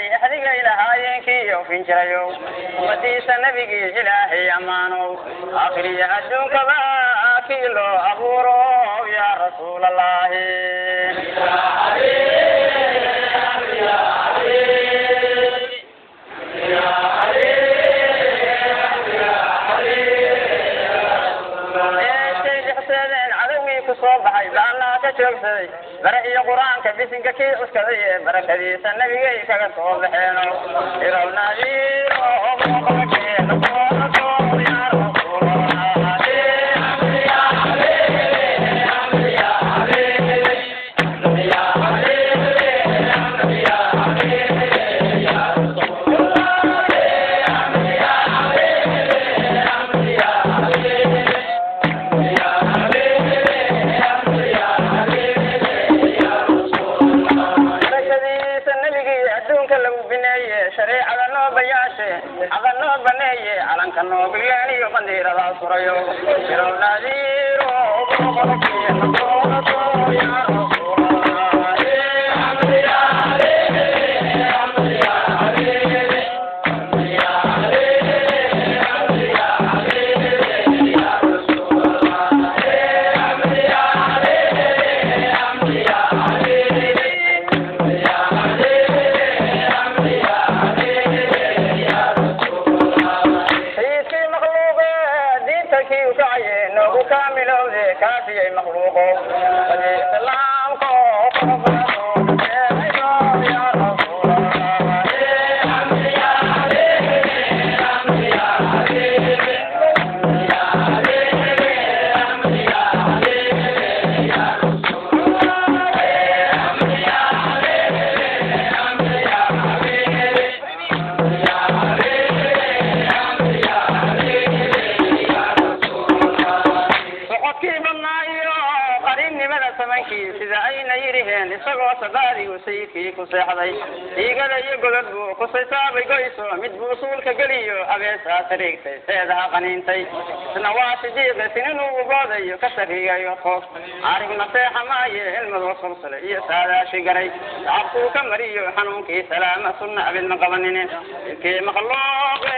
هذيك إلهي كيو فين شريو وديس النبي إلهي أمانو آخري هدوك باكيلو أبورو يا رسول الله صوب حي لأن كشوف برأي القرآن كبسنك كي أسكذي بركدي سنبي كذا صوب حينه إلى النذير أغنى بني على كنو بلاني وبندير لا سريو يرو نذير كافي مخلوقه الإسلام isagoo sadaadi uu sayidkii ku seexday igala iyo godadbu ku saysaabay goyso mid buu usuulka geliyo abeesaa sariigtay seedaha qaniintay isna waa sidiiqe sininuu uboodayo ka sariigayo toos arigna seexa maaye ilmadoo sulsale iyo saadaashi garay shacabkuu ka mariyo xanuunkii salaama sunna abidma qabanine ilkii maqlooqe